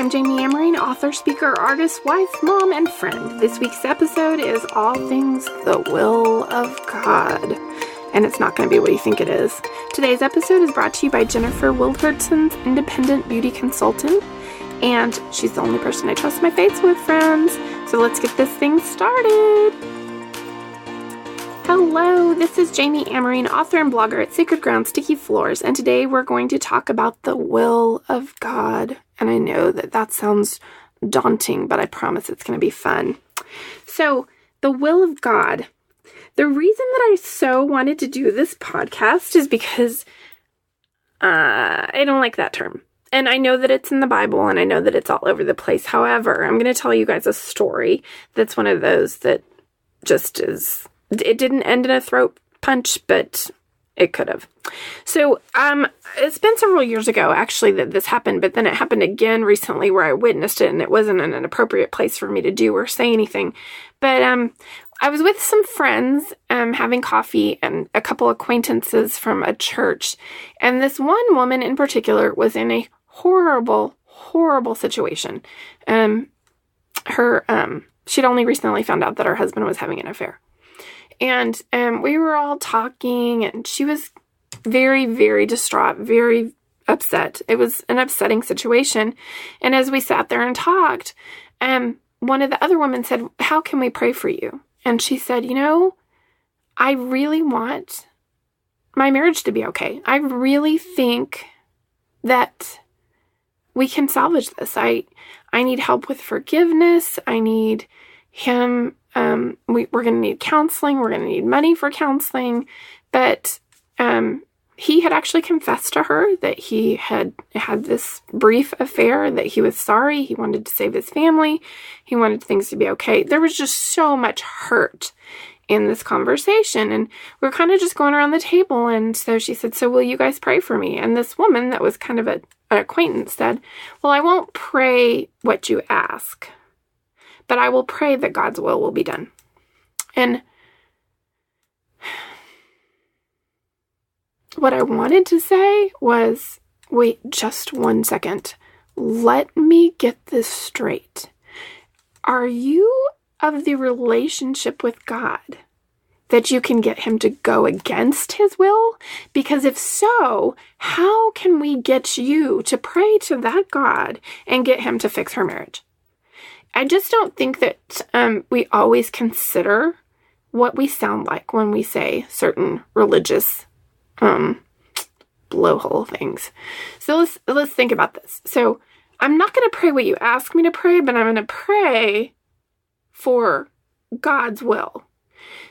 I'm Jami Amerine, author, speaker, artist, wife, mom, and friend. This week's episode is all things the will of God. And it's not going to be what you think it is. Today's episode is brought to you by Jennifer Willerton's independent beauty consultant. And she's the only person I trust my faith with, friends. So let's get this thing started. Hello, this is Jami Amerine, author and blogger at Sacred Ground Sticky Floors, and today we're going to talk about the will of God. And I know that sounds daunting, but I promise it's going to be fun. So, the will of God. The reason that I so wanted to do this podcast is because I don't like that term. And I know that it's in the Bible, and I know that it's all over the place. However, I'm going to tell you guys a story that's one of those that just is... It didn't end in a throat punch, but it could have. So, it's been several years ago, actually, that this happened, but then it happened again recently where I witnessed it, and it wasn't in an appropriate place for me to do or say anything. But, I was with some friends, having coffee, and a couple acquaintances from a church, and this one woman in particular was in a horrible, horrible situation. She'd only recently found out that her husband was having an affair. And we were all talking, and she was very, very distraught, very upset. It was an upsetting situation. And as we sat there and talked, one of the other women said, "How can we pray for you?" And she said, I really want my marriage to be okay. I really think that we can salvage this. I need help with forgiveness. I need him... we're going to need counseling. We're going to need money for counseling. But he had actually confessed to her that he had this brief affair, that he was sorry. He wanted to save his family. He wanted things to be okay. There was just so much hurt in this conversation. And we were kind of just going around the table. And so she said, "So will you guys pray for me?" And this woman that was kind of an acquaintance said, "Well, I won't pray what you ask, but I will pray that God's will be done." And what I wanted to say was, wait just 1 second. Let me get this straight. Are you of the relationship with God that you can get him to go against his will? Because if so, how can we get you to pray to that God and get him to fix her marriage? I just don't think that we always consider what we sound like when we say certain religious blowhole things. So let's think about this. So I'm not going to pray what you ask me to pray, but I'm going to pray for God's will.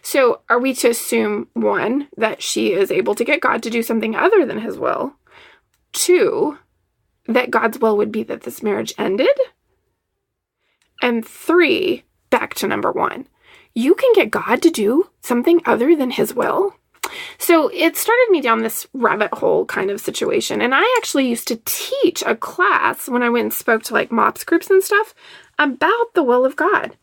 So are we to assume, 1, that she is able to get God to do something other than his will? 2, that God's will would be that this marriage ended? And 3, back to number 1, you can get God to do something other than his will? So it started me down this rabbit hole kind of situation. And I actually used to teach a class when I went and spoke to like MOPS groups and stuff about the will of God.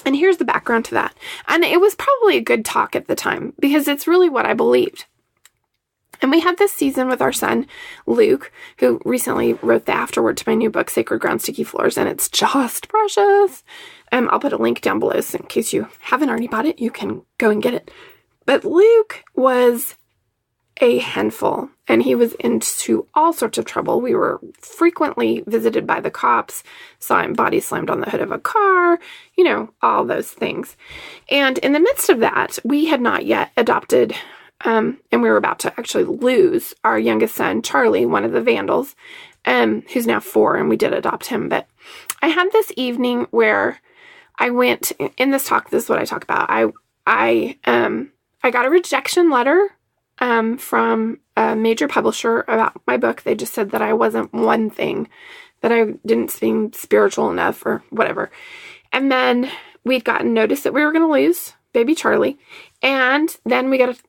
And here's the background to that. And it was probably a good talk at the time because it's really what I believed. And we had this season with our son, Luke, who recently wrote the afterword to my new book, Sacred Ground Sticky Floors, and it's just precious. I'll put a link down below, so in case you haven't already bought it, you can go and get it. But Luke was a handful, and he was into all sorts of trouble. We were frequently visited by the cops, saw him body slammed on the hood of a car, all those things. And in the midst of that, we had not yet adopted... and we were about to actually lose our youngest son, Charlie, one of the vandals, who's now 4, and we did adopt him. But I had this evening where I went, in this talk, this is what I talk about. I got a rejection letter from a major publisher about my book. They just said that I wasn't one thing, that I didn't seem spiritual enough or whatever. And then we'd gotten notice that we were going to lose baby Charlie. And then we got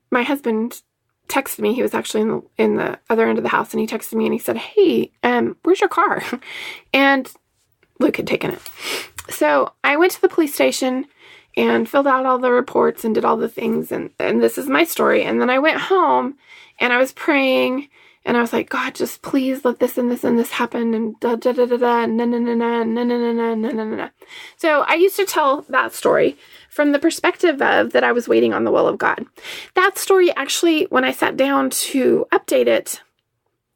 my husband texted me. He was actually in the other end of the house, and he texted me and he said, "Hey, where's your car?" And Luke had taken it. So I went to the police station and filled out all the reports and did all the things. And this is my story. And then I went home and I was praying And I was like, God, just please let this and this and this happen, and da da da da da, na na na na na na na na na na. So I used to tell that story from the perspective of that I was waiting on the will of God. That story actually, when I sat down to update it,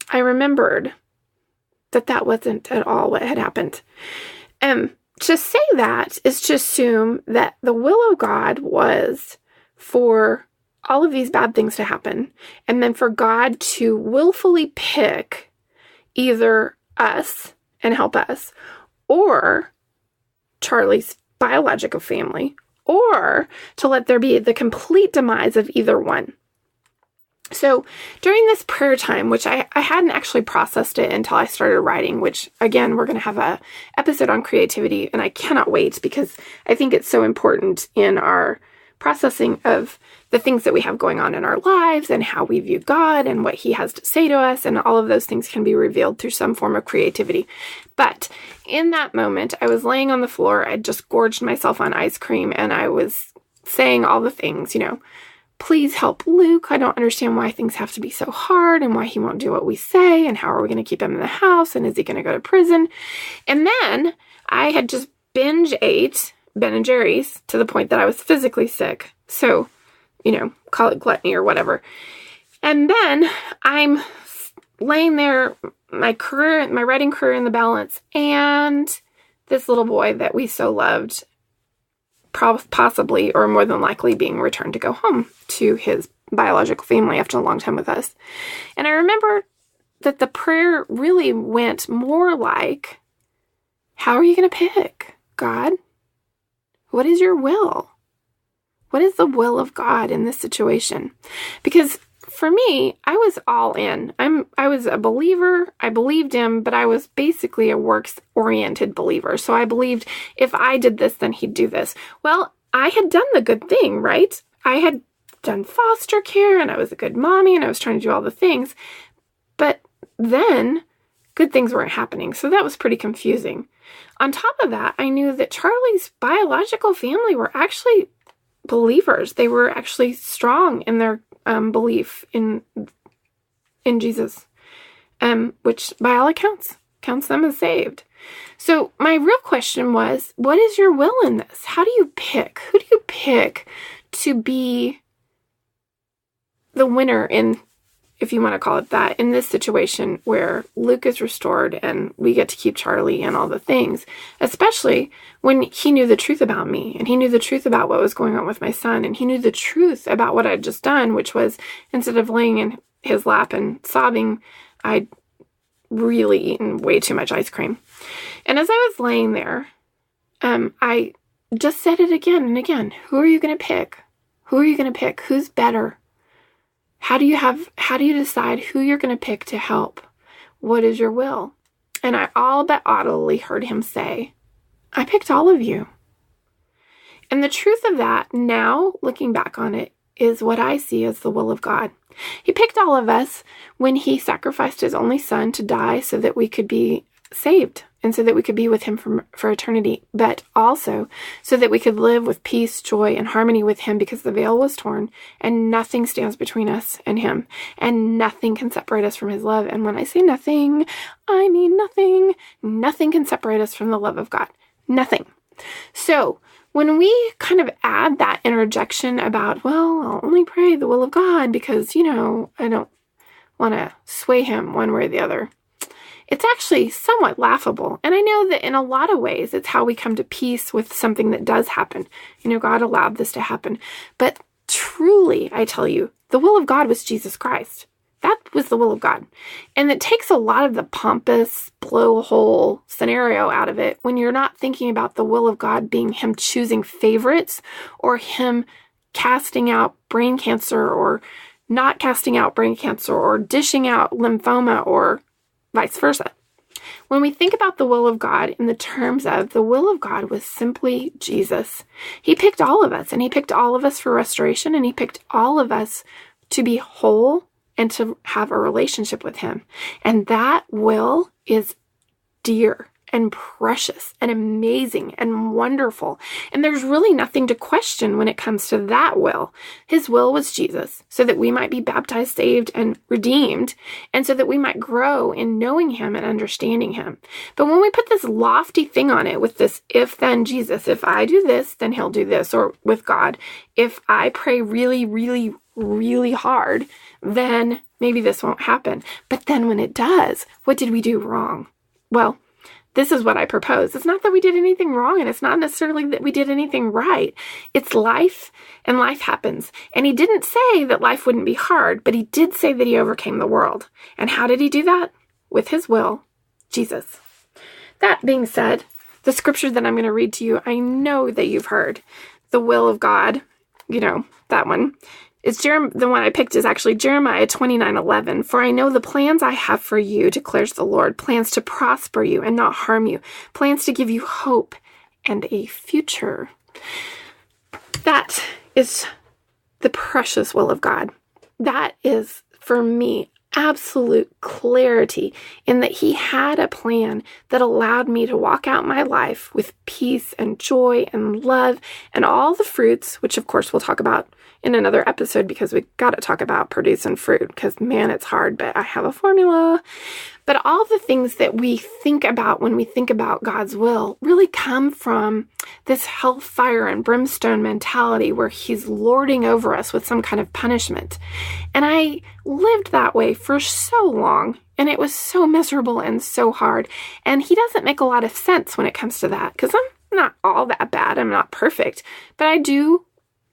I remembered that wasn't at all what had happened. To say that is to assume that the will of God was for all of these bad things to happen, and then for God to willfully pick either us and help us, or Charlie's biological family, or to let there be the complete demise of either one. So during this prayer time, which I hadn't actually processed it until I started writing, which again, we're going to have a episode on creativity, and I cannot wait because I think it's so important in our processing of the things that we have going on in our lives and how we view God and what he has to say to us. And all of those things can be revealed through some form of creativity. But in that moment, I was laying on the floor. I just gorged myself on ice cream, and I was saying all the things, please help Luke. I don't understand why things have to be so hard and why he won't do what we say, and how are we going to keep him in the house, and is he going to go to prison? And then I had just binge ate Ben & Jerry's to the point that I was physically sick. So, call it gluttony or whatever. And then I'm laying there, my writing career in the balance, and this little boy that we so loved, possibly or more than likely being returned to go home to his biological family after a long time with us. And I remember that the prayer really went more like, how are you going to pick, God? What is your will? What is the will of God in this situation? Because for me, I was all in. I was a believer. I believed him, but I was basically a works-oriented believer. So I believed if I did this, then he'd do this. Well, I had done the good thing, right? I had done foster care, and I was a good mommy, and I was trying to do all the things. But then good things weren't happening. So that was pretty confusing. On top of that, I knew that Charlie's biological family were actually believers. They were actually strong in their belief in Jesus, which by all accounts counts them as saved. So my real question was, what is your will in this? How do you pick? Who do you pick to be the winner in, if you want to call it that, in this situation where Luke is restored and we get to keep Charlie and all the things, especially when he knew the truth about me, and he knew the truth about what was going on with my son, and he knew the truth about what I'd just done, which was instead of laying in his lap and sobbing, I'd really eaten way too much ice cream. And as I was laying there, I just said it again and again. Who are you going to pick? Who are you going to pick? Who's better? How do you decide who you're going to pick to help? What is your will? And I all but audibly heard him say, I picked all of you. And the truth of that, now looking back on it, is what I see as the will of God. He picked all of us when he sacrificed his only son to die so that we could be saved and so that we could be with him for eternity, but also so that we could live with peace, joy, and harmony with him, because the veil was torn and nothing stands between us and him, and nothing can separate us from his love. And when I say nothing, I mean nothing. Nothing can separate us from the love of God. Nothing. So when we kind of add that interjection about, well, I'll only pray the will of God because, I don't want to sway him one way or the other, it's actually somewhat laughable. And I know that in a lot of ways, it's how we come to peace with something that does happen. God allowed this to happen. But truly, I tell you, the will of God was Jesus Christ. That was the will of God. And it takes a lot of the pompous blowhole scenario out of it when you're not thinking about the will of God being him choosing favorites, or him casting out brain cancer or not casting out brain cancer, or dishing out lymphoma, or vice versa. When we think about the will of God in the terms of the will of God was simply Jesus. He picked all of us, and he picked all of us for restoration, and he picked all of us to be whole and to have a relationship with him. And that will is dear and precious and amazing and wonderful. And there's really nothing to question when it comes to that will. His will was Jesus, so that we might be baptized, saved, and redeemed, and so that we might grow in knowing him and understanding him. But when we put this lofty thing on it with this if then Jesus, if I do this, then he'll do this, or with God, if I pray really, really, really hard, then maybe this won't happen. But then when it does, what did we do wrong? Well, this is what I propose. It's not that we did anything wrong, and it's not necessarily that we did anything right. It's life, and life happens. And he didn't say that life wouldn't be hard, but he did say that he overcame the world. And how did he do that? With his will, Jesus. That being said, the scripture that I'm going to read to you, I know that you've heard. The will of God, that one. The one I picked is actually Jeremiah 29:11. For I know the plans I have for you, declares the Lord, plans to prosper you and not harm you, plans to give you hope and a future. That is the precious will of God. That is, for me, absolute clarity in that he had a plan that allowed me to walk out my life with peace and joy and love and all the fruits, which of course we'll talk about in another episode because we got to talk about producing fruit because, man, it's hard, but I have a formula. But all the things that we think about when we think about God's will really come from this hellfire and brimstone mentality where he's lording over us with some kind of punishment. And I lived that way for so long, and it was so miserable and so hard. And he doesn't make a lot of sense when it comes to that because I'm not all that bad. I'm not perfect, but I do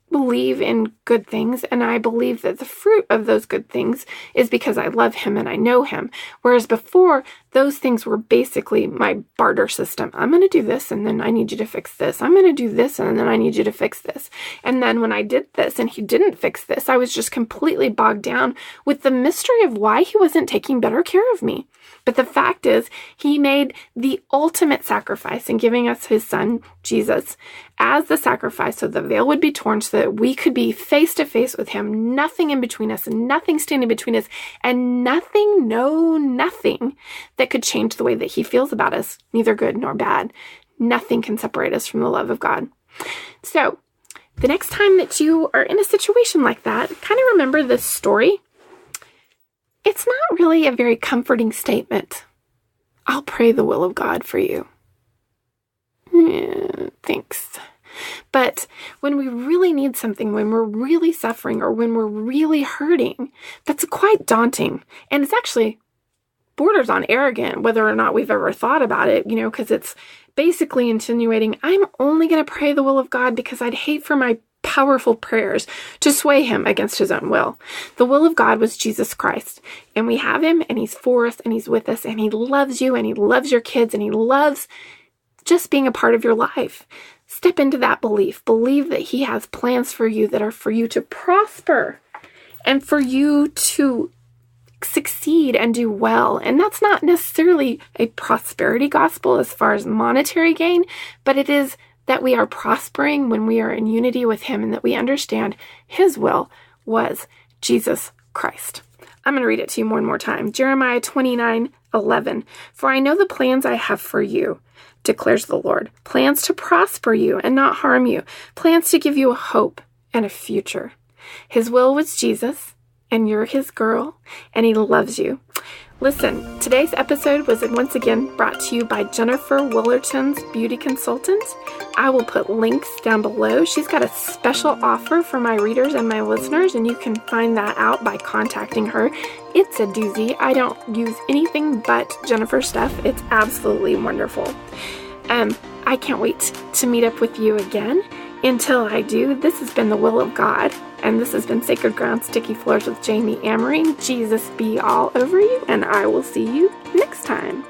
believe in good things, and I believe that the fruit of those good things is because I love him and I know him. Whereas before, those things were basically my barter system. I'm going to do this, and then I need you to fix this. I'm going to do this, and then I need you to fix this. And then when I did this and he didn't fix this, I was just completely bogged down with the mystery of why he wasn't taking better care of me. But the fact is, he made the ultimate sacrifice in giving us his son, Jesus, as the sacrifice so the veil would be torn so that we could be face to face with him, nothing in between us, nothing standing between us, and nothing that could change the way that he feels about us, neither good nor bad. Nothing can separate us from the love of God. So the next time that you are in a situation like that, kind of remember this story. It's not really a very comforting statement. I'll pray the will of God for you. Yeah, thanks. But when we really need something, when we're really suffering, or when we're really hurting, that's quite daunting. And it's actually borders on arrogant, whether or not we've ever thought about it, because it's basically insinuating, I'm only going to pray the will of God because I'd hate for my powerful prayers to sway him against his own will. The will of God was Jesus Christ, and we have him, and he's for us, and he's with us, and he loves you, and he loves your kids, and he loves just being a part of your life. Step into that belief. Believe that he has plans for you that are for you to prosper and for you to succeed and do well. And that's not necessarily a prosperity gospel as far as monetary gain, but it is that we are prospering when we are in unity with him and that we understand his will was Jesus Christ. I'm going to read it to you one more time. Jeremiah 29:11. For I know the plans I have for you, declares the Lord. Plans to prosper you and not harm you. Plans to give you a hope and a future. His will was Jesus, and you're his girl, and he loves you. Listen, today's episode was once again brought to you by Jennifer Willerton's Beauty Consultant. I will put links down below. She's got a special offer for my readers and my listeners, and you can find that out by contacting her. It's a doozy. I don't use anything but Jennifer stuff. It's absolutely wonderful. I can't wait to meet up with you again. Until I do, this has been the will of God, and this has been Sacred Ground Sticky Floors with Jami Amerine. Jesus be all over you, and I will see you next time.